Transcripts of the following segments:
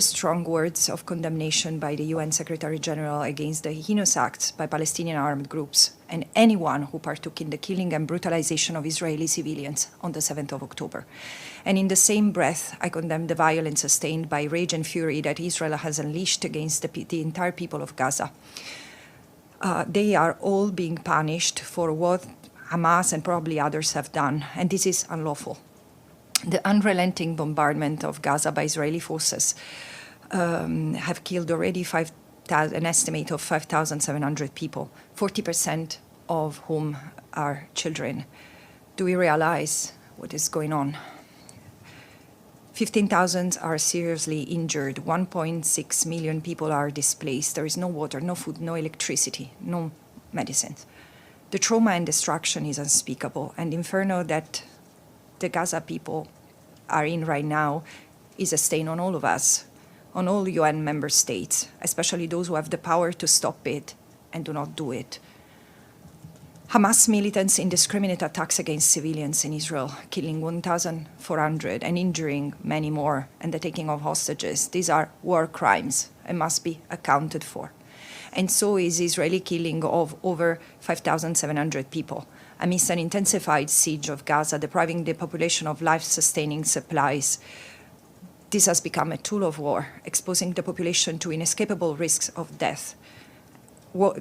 Strong words of condemnation by the UN Secretary General against the heinous acts by Palestinian armed groups and anyone who partook in the killing and brutalization of Israeli civilians on the 7th of October. And in the same breath, I condemn the violence sustained by rage and fury that Israel has unleashed against the entire people of Gaza. They are all being punished for what Hamas and probably others have done, and this is unlawful. The unrelenting bombardment of Gaza by Israeli forces have killed already an estimate of 5,700 people, 40% of whom are children. Do we realize what is going on? 15,000 are seriously injured. 1.6 million people are displaced. There is no water, no food, no electricity, no medicines. The trauma and destruction is unspeakable, and the inferno that the Gaza people are in right now is a stain on all of us, on all UN member states, especially those who have the power to stop it and do not do it. Hamas militants' indiscriminate attacks against civilians in Israel, killing 1,400 and injuring many more, and the taking of hostages. These are war crimes and must be accounted for. And so is Israeli killing of over 5,700 people amidst an intensified siege of Gaza, depriving the population of life-sustaining supplies. This has become a tool of war, exposing the population to inescapable risks of death.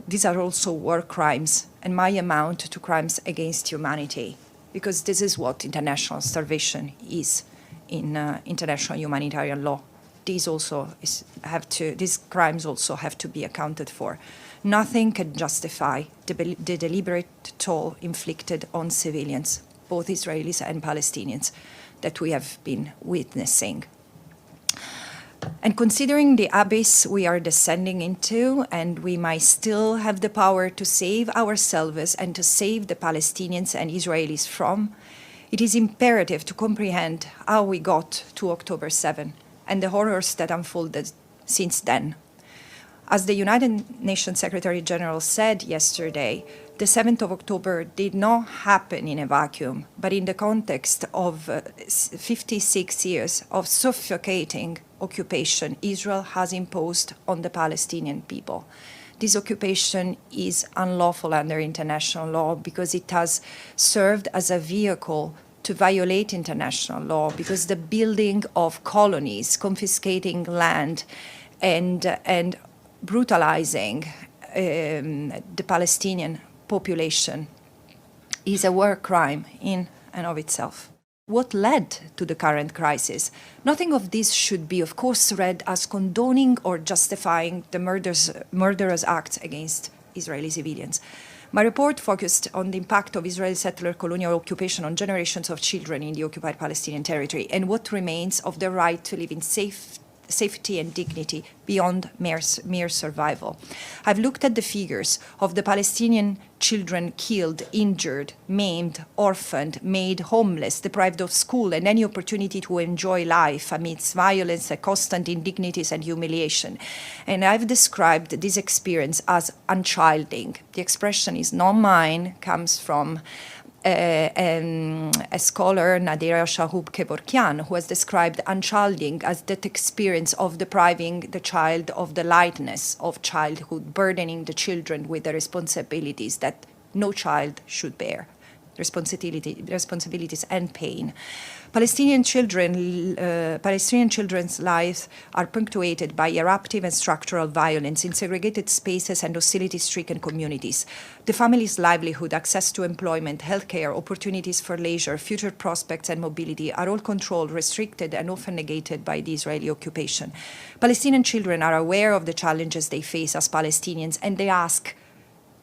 These are also war crimes and might amount to crimes against humanity, because this is what international starvation is in international humanitarian law. These crimes also have to be accounted for. Nothing can justify the deliberate toll inflicted on civilians, both Israelis and Palestinians, that we have been witnessing. And considering the abyss we are descending into, and we might still have the power to save ourselves and to save the Palestinians and Israelis from, it is imperative to comprehend how we got to October 7 and the horrors that unfolded since then. As the United Nations Secretary General said yesterday, the 7th of October did not happen in a vacuum, but in the context of 56 years of suffocating occupation Israel has imposed on the Palestinian people. This occupation is unlawful under international law because it has served as a vehicle to violate international law, because the building of colonies, confiscating land, and brutalizing the Palestinian population is a war crime in and of itself. What led to the current crisis? Nothing of this should be, of course, read as condoning or justifying the murderous acts against Israeli civilians. My report focused on the impact of Israel's settler colonial occupation on generations of children in the occupied Palestinian territory and what remains of their right to live in safety and dignity beyond mere survival. I've looked at the figures of the Palestinian children killed, injured, maimed, orphaned, made homeless, deprived of school and any opportunity to enjoy life amidst violence, constant indignities and humiliation. And I've described this experience as unchilding. The expression is not mine, comes from a scholar, Nadira Shahub-Kevorkian, who has described unchilding as that experience of depriving the child of the lightness of childhood, burdening the children with the responsibilities that no child should bear, responsibilities and pain. Palestinian children's lives are punctuated by eruptive and structural violence in segregated spaces and hostility-stricken communities. The family's livelihood, access to employment, healthcare, opportunities for leisure, future prospects and mobility are all controlled, restricted, and often negated by the Israeli occupation. Palestinian children are aware of the challenges they face as Palestinians, and they ask,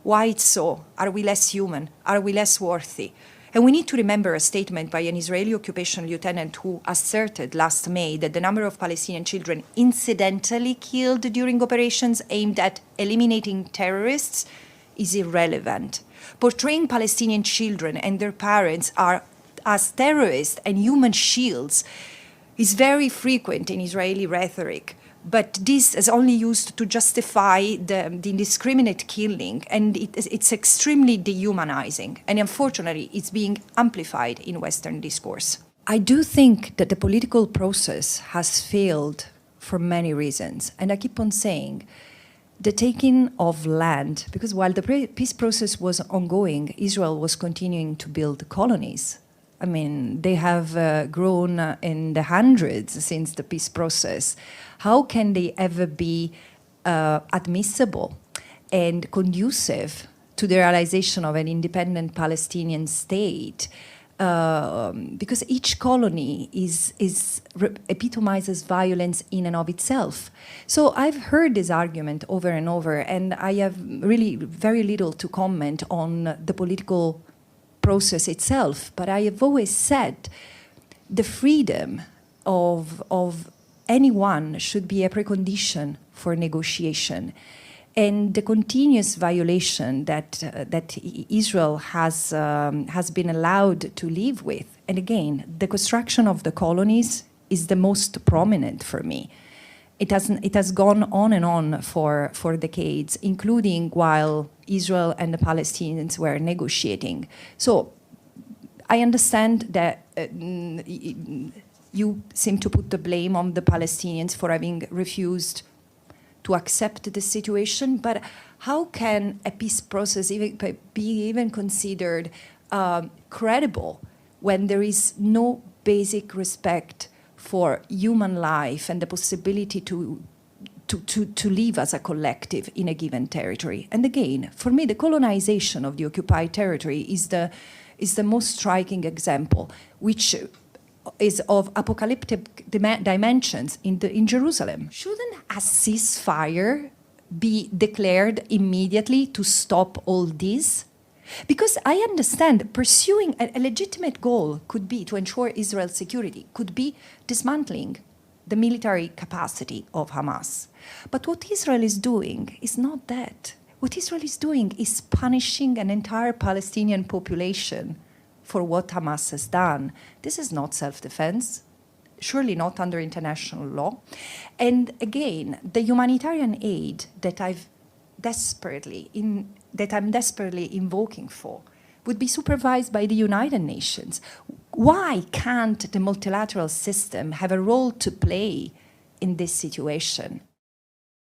why it's so? Are we less human? Are we less worthy? And we need to remember a statement by an Israeli occupation lieutenant who asserted last May that the number of Palestinian children incidentally killed during operations aimed at eliminating terrorists is irrelevant. Portraying Palestinian children and their parents as terrorists and human shields is very frequent in Israeli rhetoric. But this is only used to justify the indiscriminate killing, and it's extremely dehumanizing. And unfortunately, it's being amplified in Western discourse. I do think that the political process has failed for many reasons. And I keep on saying, the taking of land, because while the peace process was ongoing, Israel was continuing to build colonies. I mean, they have grown in the hundreds since the peace process. How can they ever be admissible and conducive to the realization of an independent Palestinian state? Because each colony epitomizes violence in and of itself. So I've heard this argument over and over, and I have really very little to comment on the political process itself. But I have always said the freedom of anyone should be a precondition for negotiation. And the continuous violation that Israel has been allowed to live with, and again, the construction of the colonies is the most prominent for me. It has gone on and on for decades, including while Israel and the Palestinians were negotiating. So I understand that you seem to put the blame on the Palestinians for having refused to accept the situation, but how can a peace process be even considered credible when there is no basic respect for human life and the possibility to live as a collective in a given territory? And again, for me, the colonization of the occupied territory is the most striking example, which is of apocalyptic dimensions in Jerusalem. Shouldn't a ceasefire be declared immediately to stop all this? Because I understand pursuing a legitimate goal could be to ensure Israel's security, could be dismantling the military capacity of Hamas. But what Israel is doing is not that. What Israel is doing is punishing an entire Palestinian population for what Hamas has done. This is not self-defense, surely not under international law. And again, the humanitarian aid that I'm desperately invoking for would be supervised by the United Nations. Why can't the multilateral system have a role to play in this situation?